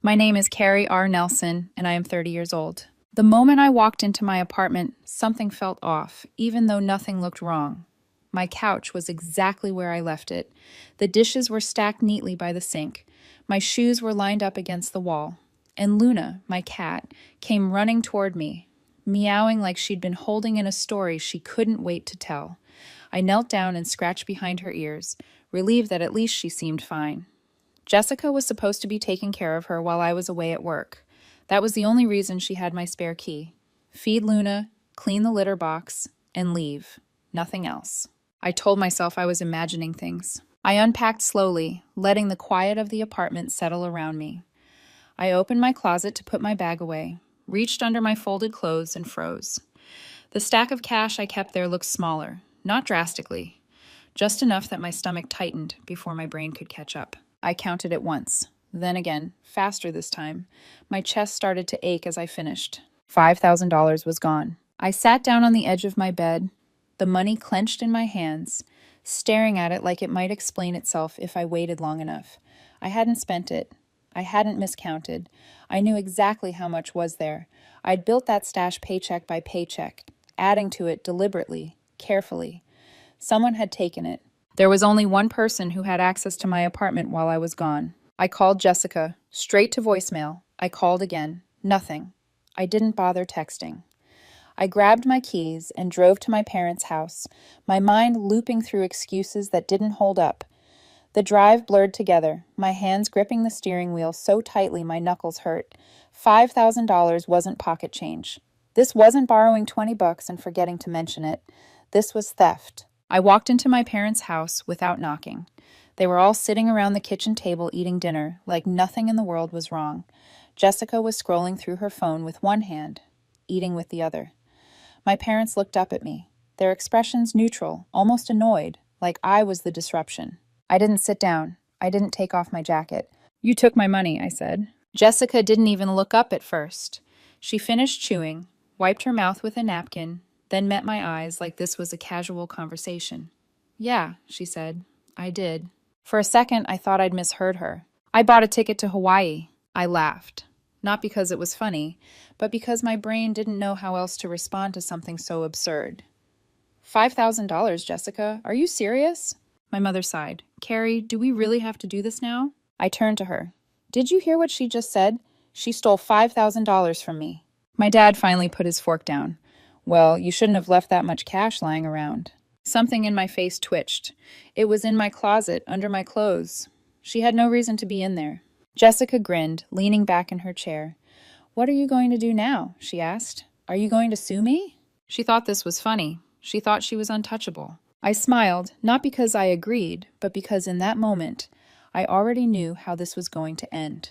My name is Carrie R. Nelson, and I am 30 years old. The moment I walked into my apartment, something felt off, even though nothing looked wrong. My couch was exactly where I left it. The dishes were stacked neatly by the sink. My shoes were lined up against the wall. And Luna, my cat, came running toward me, meowing like she'd been holding in a story she couldn't wait to tell. I knelt down and scratched behind her ears, relieved that at least she seemed fine. Jessica was supposed to be taking care of her while I was away at work. That was the only reason she had my spare key. Feed Luna, clean the litter box, and leave. Nothing else. I told myself I was imagining things. I unpacked slowly, letting the quiet of the apartment settle around me. I opened my closet to put my bag away, reached under my folded clothes, and froze. The stack of cash I kept there looked smaller, not drastically, just enough that my stomach tightened before my brain could catch up. I counted it once, then again, faster this time. My chest started to ache as I finished. $5,000 was gone. I sat down on the edge of my bed, the money clenched in my hands, staring at it like it might explain itself if I waited long enough. I hadn't spent it. I hadn't miscounted. I knew exactly how much was there. I'd built that stash paycheck by paycheck, adding to it deliberately, carefully. Someone had taken it. There was only one person who had access to my apartment while I was gone. I called Jessica, straight to voicemail. I called again. Nothing. I didn't bother texting. I grabbed my keys and drove to my parents' house, my mind looping through excuses that didn't hold up. The drive blurred together, my hands gripping the steering wheel so tightly my knuckles hurt. $5,000 wasn't pocket change. This wasn't borrowing $20 and forgetting to mention it. This was theft. I walked into my parents' house without knocking. They were all sitting around the kitchen table eating dinner, like nothing in the world was wrong. Jessica was scrolling through her phone with one hand, eating with the other. My parents looked up at me, their expressions neutral, almost annoyed, like I was the disruption. I didn't sit down. I didn't take off my jacket. "You took my money," I said. Jessica didn't even look up at first. She finished chewing, wiped her mouth with a napkin, then met my eyes like this was a casual conversation. "Yeah," she said. "I did." For a second, I thought I'd misheard her. "I bought a ticket to Hawaii." I laughed. Not because it was funny, but because my brain didn't know how else to respond to something so absurd. $5,000, Jessica? Are you serious? My mother sighed. "Carrie, do we really have to do this now?" I turned to her. "Did you hear what she just said? She stole $5,000 from me." My dad finally put his fork down. "Well, you shouldn't have left that much cash lying around." Something in my face twitched. It was in my closet, under my clothes. She had no reason to be in there. Jessica grinned, leaning back in her chair. "What are you going to do now?" she asked. "Are you going to sue me?" She thought this was funny. She thought she was untouchable. I smiled, not because I agreed, but because in that moment, I already knew how this was going to end.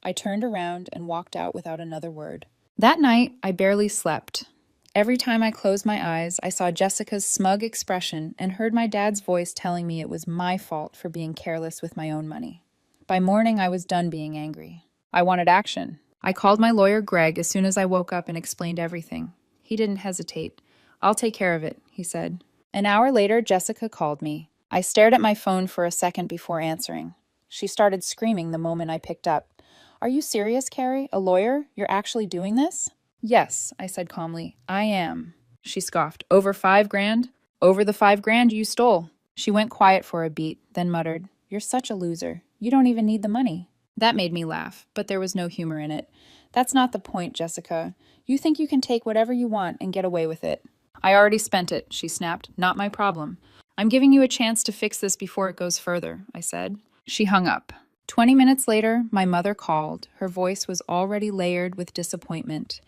I turned around and walked out without another word. That night, I barely slept. Every time I closed my eyes, I saw Jessica's smug expression and heard my dad's voice telling me it was my fault for being careless with my own money. By morning, I was done being angry. I wanted action. I called my lawyer, Greg, as soon as I woke up and explained everything. He didn't hesitate. "I'll take care of it," he said. An hour later, Jessica called me. I stared at my phone for a second before answering. She started screaming the moment I picked up. "Are you serious, Carrie? A lawyer? You're actually doing this?" "Yes," I said calmly. "I am." She scoffed. "Over $5,000? Over the $5,000 you stole." She went quiet for a beat, then muttered, "You're such a loser. You don't even need the money." That made me laugh, but there was no humor in it. "That's not the point, Jessica. You think you can take whatever you want and get away with it." "I already spent it," she snapped. "Not my problem." "I'm giving you a chance to fix this before it goes further," I said. She hung up. 20 minutes later, my mother called. Her voice was already layered with disappointment.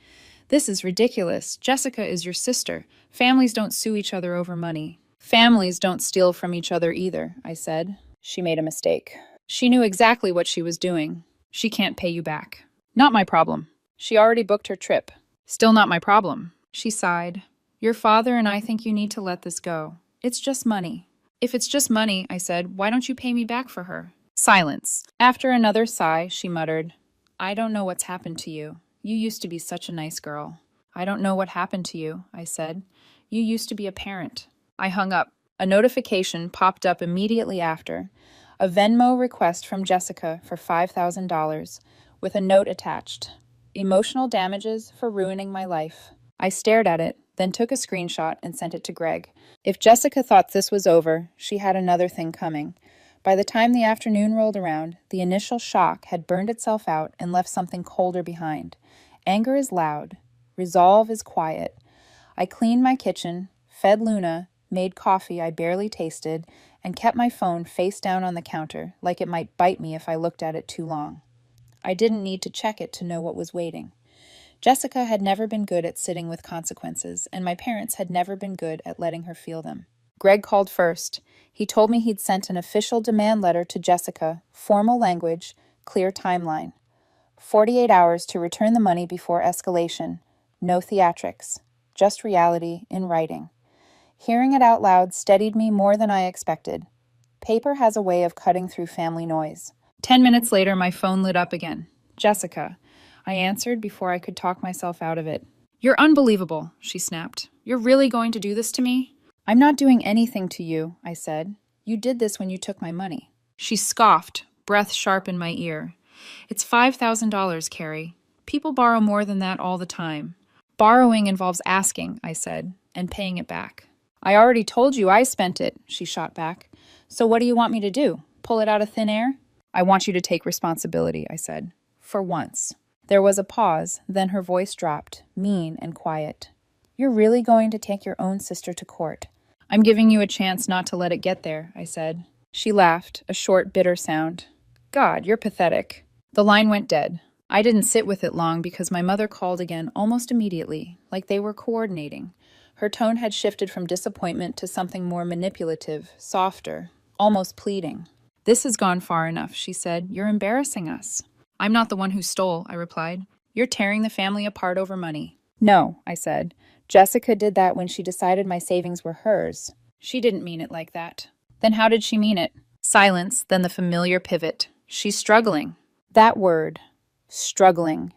"This is ridiculous. Jessica is your sister. Families don't sue each other over money." "Families don't steal from each other either," I said. She made a mistake. She knew exactly what she was doing. "She can't pay you back." "Not my problem." "She already booked her trip." "Still not my problem." She sighed. "Your father and I think you need to let this go. It's just money." "If it's just money," I said, "why don't you pay me back for her?" Silence. After another sigh, she muttered, "I don't know what's happened to you. You used to be such a nice girl." "I don't know what happened to you," I said. "You used to be a parent." I hung up. A notification popped up immediately after. A Venmo request from Jessica for $5,000. with a note attached. Emotional damages for ruining my life. I stared at it, then took a screenshot and sent it to Greg. If Jessica thought this was over, she had another thing coming. By the time the afternoon rolled around, the initial shock had burned itself out and left something colder behind. Anger is loud. Resolve is quiet. I cleaned my kitchen, fed Luna, made coffee I barely tasted, and kept my phone face down on the counter, like it might bite me if I looked at it too long. I didn't need to check it to know what was waiting. Jessica had never been good at sitting with consequences, and my parents had never been good at letting her feel them. Greg called first. He told me he'd sent an official demand letter to Jessica, formal language, clear timeline. 48 hours to return the money before escalation. No theatrics. Just reality in writing. Hearing it out loud steadied me more than I expected. Paper has a way of cutting through family noise. 10 minutes later, my phone lit up again. Jessica. I answered before I could talk myself out of it. You're unbelievable, she snapped. You're really going to do this to me? I'm not doing anything to you, I said. You did this when you took my money. She scoffed, breath sharp in my ear. It's $5,000, Carrie. People borrow more than that all the time. Borrowing involves asking, I said, and paying it back. I already told you I spent it, she shot back. So what do you want me to do? Pull it out of thin air? I want you to take responsibility, I said. For once. There was a pause, then her voice dropped, mean and quiet. You're really going to take your own sister to court? I'm giving you a chance not to let it get there, I said. She laughed, a short, bitter sound. God, you're pathetic. The line went dead. I didn't sit with it long because my mother called again almost immediately, like they were coordinating. Her tone had shifted from disappointment to something more manipulative, softer, almost pleading. This has gone far enough, she said. You're embarrassing us. I'm not the one who stole, I replied. You're tearing the family apart over money. No, I said. Jessica did that when she decided my savings were hers. She didn't mean it like that. Then how did she mean it? Silence, then the familiar pivot. She's struggling. That word, struggling.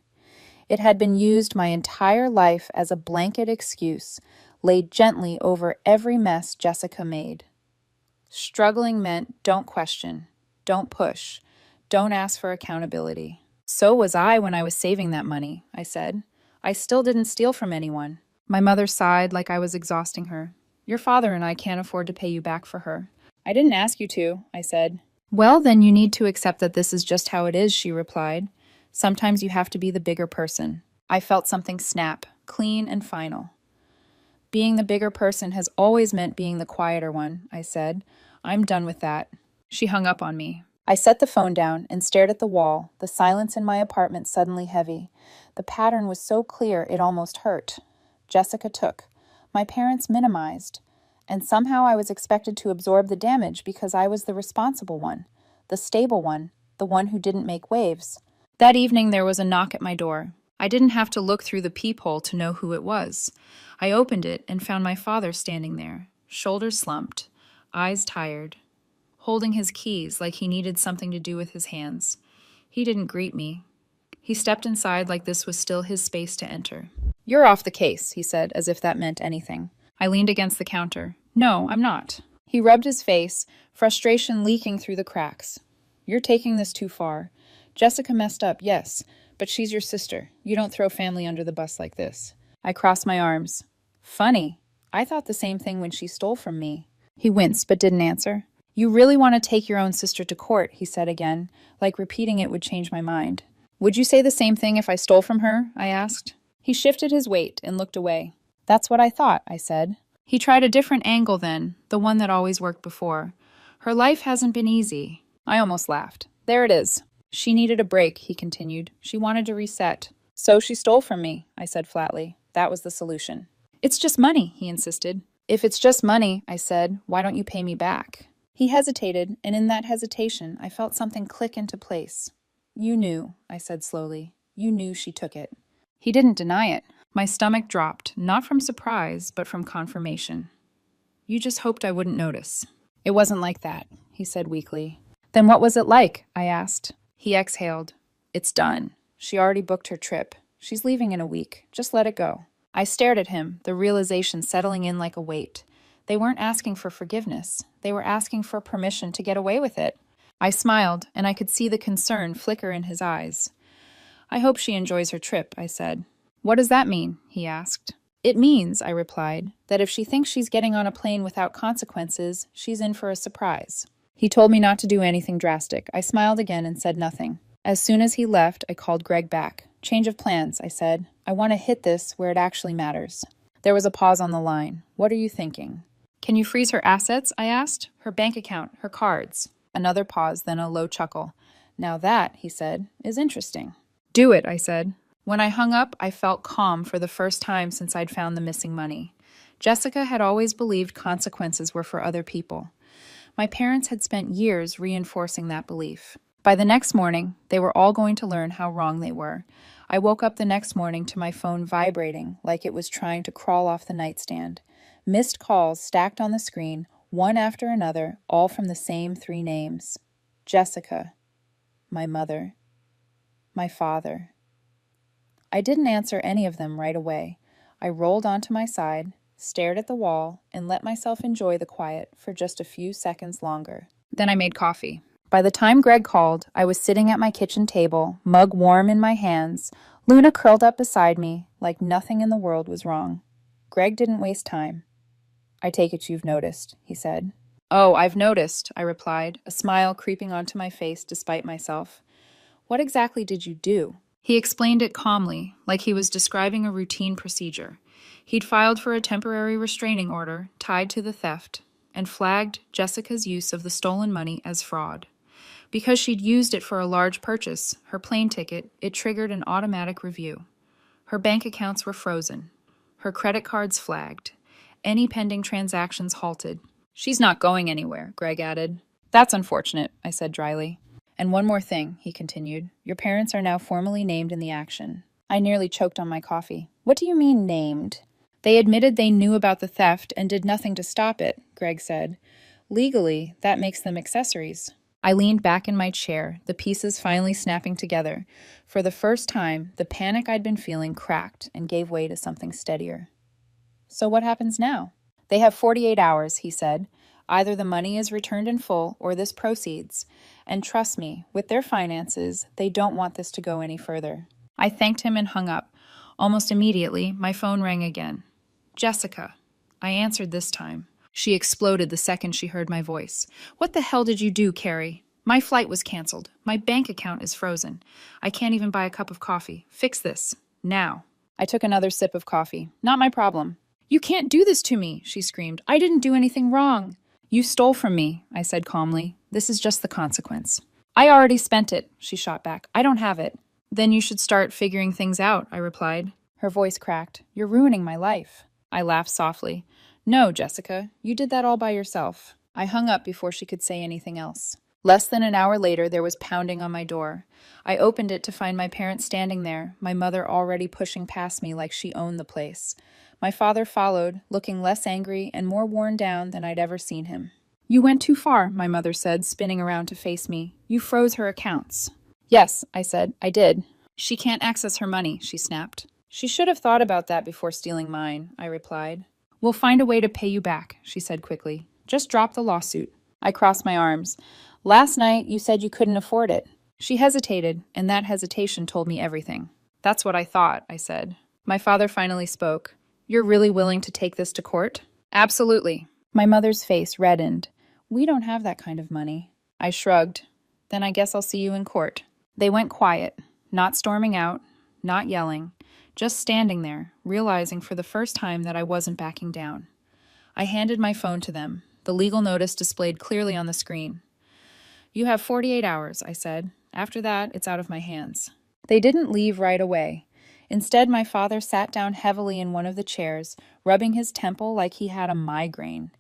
It had been used my entire life as a blanket excuse, laid gently over every mess Jessica made. Struggling meant don't question, don't push, don't ask for accountability. So was I when I was saving that money, I said. I still didn't steal from anyone. My mother sighed like I was exhausting her. Your father and I can't afford to pay you back for her. I didn't ask you to, I said. Well, then you need to accept that this is just how it is, she replied. Sometimes you have to be the bigger person. I felt something snap, clean and final. Being the bigger person has always meant being the quieter one, I said. I'm done with that. She hung up on me. I set the phone down and stared at the wall, the silence in my apartment suddenly heavy. The pattern was so clear it almost hurt. Jessica took. My parents minimized. And somehow I was expected to absorb the damage because I was the responsible one, the stable one, the one who didn't make waves. That evening there was a knock at my door. I didn't have to look through the peephole to know who it was. I opened it and found my father standing there, shoulders slumped, eyes tired, holding his keys like he needed something to do with his hands. He didn't greet me. He stepped inside like this was still his space to enter. You're off the case, he said, as if that meant anything. I leaned against the counter. No, I'm not. He rubbed his face, frustration leaking through the cracks. You're taking this too far. Jessica messed up, yes, but she's your sister. You don't throw family under the bus like this. I crossed my arms. Funny. I thought the same thing when she stole from me. He winced but didn't answer. You really want to take your own sister to court, he said again, like repeating it would change my mind. Would you say the same thing if I stole from her? I asked. He shifted his weight and looked away. That's what I thought, I said. He tried a different angle then, the one that always worked before. Her life hasn't been easy. I almost laughed. There it is. She needed a break, he continued. She wanted to reset. So she stole from me, I said flatly. That was the solution. It's just money, he insisted. If it's just money, I said, why don't you pay me back? He hesitated, and in that hesitation, I felt something click into place. You knew, I said slowly. You knew she took it. He didn't deny it. My stomach dropped, not from surprise, but from confirmation. You just hoped I wouldn't notice. It wasn't like that, he said weakly. Then what was it like? I asked. He exhaled. It's done. She already booked her trip. She's leaving in a week. Just let it go. I stared at him, the realization settling in like a weight. They weren't asking for forgiveness. They were asking for permission to get away with it. I smiled, and I could see the concern flicker in his eyes. I hope she enjoys her trip, I said. What does that mean? He asked. It means, I replied, that if she thinks she's getting on a plane without consequences, she's in for a surprise. He told me not to do anything drastic. I smiled again and said nothing. As soon as he left, I called Greg back. Change of plans, I said. I want to hit this where it actually matters. There was a pause on the line. What are you thinking? Can you freeze her assets? I asked. Her bank account, her cards. Another pause, then a low chuckle. Now that, he said, is interesting. Do it, I said. When I hung up, I felt calm for the first time since I'd found the missing money. Jessica had always believed consequences were for other people. My parents had spent years reinforcing that belief. By the next morning, they were all going to learn how wrong they were. I woke up the next morning to my phone vibrating like it was trying to crawl off the nightstand. Missed calls stacked on the screen, one after another, all from the same 3 names. Jessica, my mother, my father. I didn't answer any of them right away. I rolled onto my side, stared at the wall, and let myself enjoy the quiet for just a few seconds longer. Then I made coffee. By the time Greg called, I was sitting at my kitchen table, mug warm in my hands, Luna curled up beside me like nothing in the world was wrong. Greg didn't waste time. I take it you've noticed, he said. Oh, I've noticed, I replied, a smile creeping onto my face despite myself. What exactly did you do? He explained it calmly, like he was describing a routine procedure. He'd filed for a temporary restraining order tied to the theft and flagged Jessica's use of the stolen money as fraud. Because she'd used it for a large purchase, her plane ticket, it triggered an automatic review. Her bank accounts were frozen. Her credit cards flagged. Any pending transactions halted. She's not going anywhere, Greg added. That's unfortunate, I said dryly. And one more thing, he continued. Your parents are now formally named in the action. I nearly choked on my coffee. What do you mean, named? They admitted they knew about the theft and did nothing to stop it, Greg said. Legally, that makes them accessories. I leaned back in my chair, the pieces finally snapping together. For the first time, the panic I'd been feeling cracked and gave way to something steadier. So what happens now? They have 48 hours, he said. Either the money is returned in full or this proceeds. And trust me, with their finances, they don't want this to go any further. I thanked him and hung up. Almost immediately, my phone rang again. Jessica. I answered this time. She exploded the second she heard my voice. What the hell did you do, Carrie? My flight was canceled. My bank account is frozen. I can't even buy a cup of coffee. Fix this. Now. I took another sip of coffee. Not my problem. You can't do this to me, she screamed. I didn't do anything wrong. You stole from me, I said calmly. This is just the consequence. I already spent it, she shot back. I don't have it. Then you should start figuring things out, I replied. Her voice cracked. You're ruining my life. I laughed softly. No, Jessica, you did that all by yourself. I hung up before she could say anything else. Less than an hour later, there was pounding on my door. I opened it to find my parents standing there, my mother already pushing past me like she owned the place. My father followed, looking less angry and more worn down than I'd ever seen him. You went too far, my mother said, spinning around to face me. You froze her accounts. Yes, I said, I did. She can't access her money, she snapped. She should have thought about that before stealing mine, I replied. We'll find a way to pay you back, she said quickly. Just drop the lawsuit. I crossed my arms. Last night, you said you couldn't afford it. She hesitated, and that hesitation told me everything. That's what I thought, I said. My father finally spoke. You're really willing to take this to court? Absolutely. My mother's face reddened. We don't have that kind of money. I shrugged. Then I guess I'll see you in court. They went quiet, not storming out, not yelling, just standing there, realizing for the first time that I wasn't backing down. I handed my phone to them, the legal notice displayed clearly on the screen. You have 48 hours, I said. After that, it's out of my hands. They didn't leave right away. Instead, my father sat down heavily in one of the chairs, rubbing his temple like he had a migraine.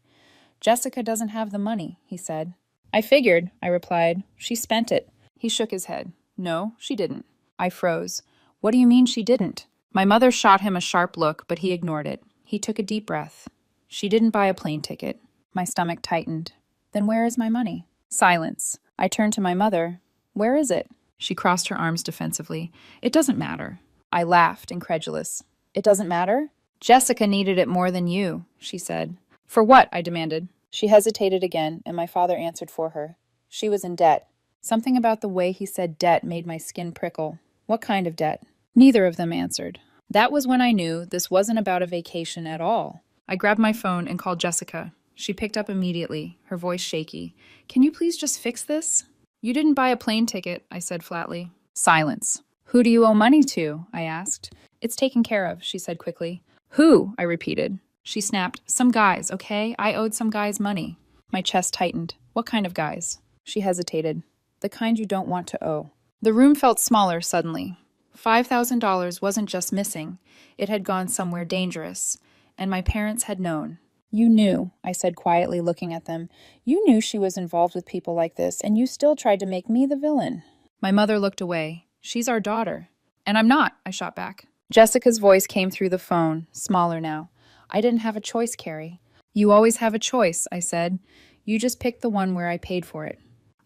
Jessica doesn't have the money, he said. I figured, I replied. She spent it. He shook his head. No, she didn't. I froze. What do you mean she didn't? My mother shot him a sharp look, but he ignored it. He took a deep breath. She didn't buy a plane ticket. My stomach tightened. Then where is my money? Silence. I turned to my mother. Where is it? She crossed her arms defensively. It doesn't matter. I laughed, incredulous. It doesn't matter? Jessica needed it more than you, she said. For what? I demanded. She hesitated again, and my father answered for her. She was in debt. Something about the way he said debt made my skin prickle. What kind of debt? Neither of them answered. That was when I knew this wasn't about a vacation at all. I grabbed my phone and called Jessica. She picked up immediately, her voice shaky. Can you please just fix this? You didn't buy a plane ticket, I said flatly. Silence. Who do you owe money to? I asked. It's taken care of, she said quickly. Who? I repeated. She snapped. Some guys, okay? I owed some guys money. My chest tightened. What kind of guys? She hesitated. The kind you don't want to owe. The room felt smaller suddenly. $5,000 wasn't just missing. It had gone somewhere dangerous. And my parents had known. You knew, I said quietly, looking at them. You knew she was involved with people like this, and you still tried to make me the villain. My mother looked away. She's our daughter. And I'm not, I shot back. Jessica's voice came through the phone, smaller now. I didn't have a choice, Carrie. You always have a choice, I said. You just picked the one where I paid for it.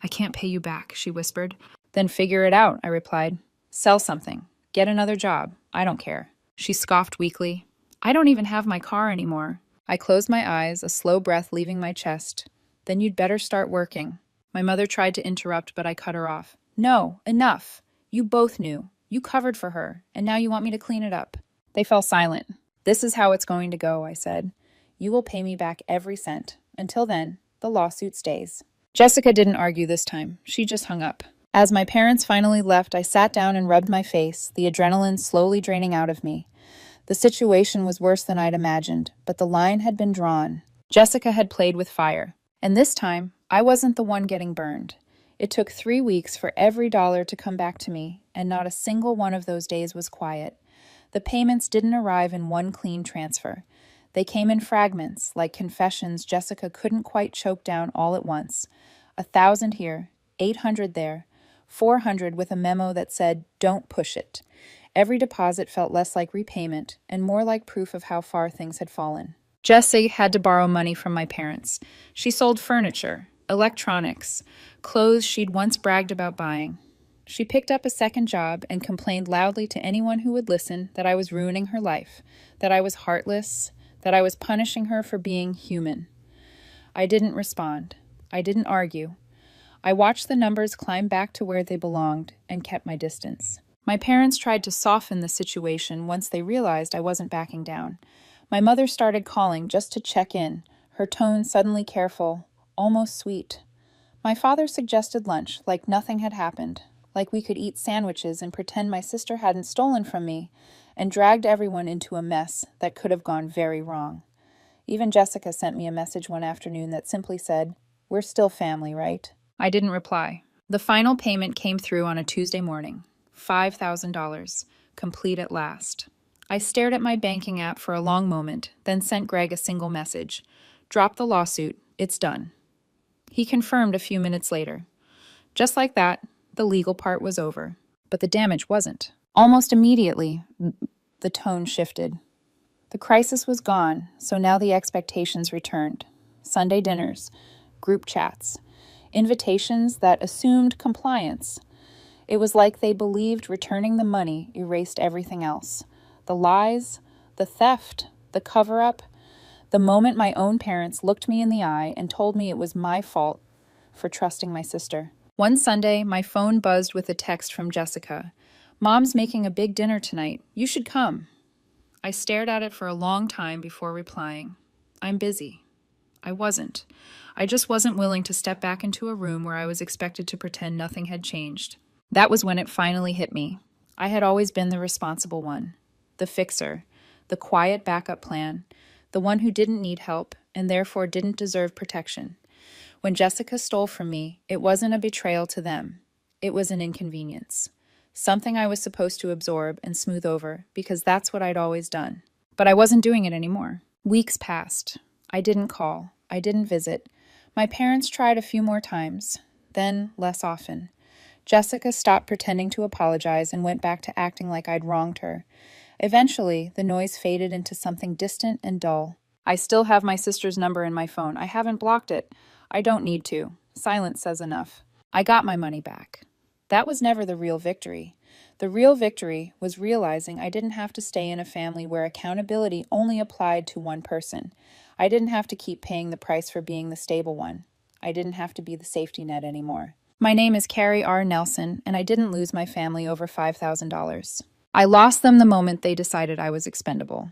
I can't pay you back, she whispered. Then figure it out, I replied. Sell something. Get another job. I don't care. She scoffed weakly. I don't even have my car anymore. I closed my eyes, a slow breath leaving my chest. Then you'd better start working. My mother tried to interrupt, but I cut her off. No, enough. You both knew. You covered for her, and now you want me to clean it up. They fell silent. This is how it's going to go, I said. You will pay me back every cent. Until then, the lawsuit stays. Jessica didn't argue this time. She just hung up. As my parents finally left, I sat down and rubbed my face, the adrenaline slowly draining out of me. The situation was worse than I'd imagined, but the line had been drawn. Jessica had played with fire. And this time, I wasn't the one getting burned. It took 3 weeks for every dollar to come back to me, and not a single one of those days was quiet. The payments didn't arrive in one clean transfer. They came in fragments, like confessions Jessica couldn't quite choke down all at once. 1,000 here, 800 there, 400 with a memo that said, "Don't push it." Every deposit felt less like repayment and more like proof of how far things had fallen. Jessie had to borrow money from my parents. She sold furniture, electronics, clothes she'd once bragged about buying. She picked up a second job and complained loudly to anyone who would listen that I was ruining her life, that I was heartless, that I was punishing her for being human. I didn't respond. I didn't argue. I watched the numbers climb back to where they belonged and kept my distance. My parents tried to soften the situation once they realized I wasn't backing down. My mother started calling just to check in, her tone suddenly careful, almost sweet. My father suggested lunch, like nothing had happened, like we could eat sandwiches and pretend my sister hadn't stolen from me, and dragged everyone into a mess that could have gone very wrong. Even Jessica sent me a message one afternoon that simply said, "We're still family, right?" I didn't reply. The final payment came through on a Tuesday morning. $5,000, complete at last. I stared at my banking app for a long moment, then sent Greg a single message. Drop the lawsuit, it's done. He confirmed a few minutes later. Just like that, the legal part was over. But the damage wasn't. Almost immediately, the tone shifted. The crisis was gone, so now the expectations returned. Sunday dinners, group chats, invitations that assumed compliance. It was like they believed returning the money erased everything else. The lies, the theft, the cover-up. The moment my own parents looked me in the eye and told me it was my fault for trusting my sister. One Sunday, my phone buzzed with a text from Jessica. "Mom's making a big dinner tonight. You should come." I stared at it for a long time before replying. I'm busy. I wasn't. I just wasn't willing to step back into a room where I was expected to pretend nothing had changed. That was when it finally hit me. I had always been the responsible one, the fixer, the quiet backup plan, the one who didn't need help and therefore didn't deserve protection. When Jessica stole from me, it wasn't a betrayal to them. It was an inconvenience, something I was supposed to absorb and smooth over because that's what I'd always done. But I wasn't doing it anymore. Weeks passed. I didn't call. I didn't visit. My parents tried a few more times, then less often. Jessica stopped pretending to apologize and went back to acting like I'd wronged her. Eventually, the noise faded into something distant and dull. I still have my sister's number in my phone. I haven't blocked it. I don't need to. Silence says enough. I got my money back. That was never the real victory. The real victory was realizing I didn't have to stay in a family where accountability only applied to one person. I didn't have to keep paying the price for being the stable one. I didn't have to be the safety net anymore. My name is Carrie R. Nelson, and I didn't lose my family over $5,000. I lost them the moment they decided I was expendable.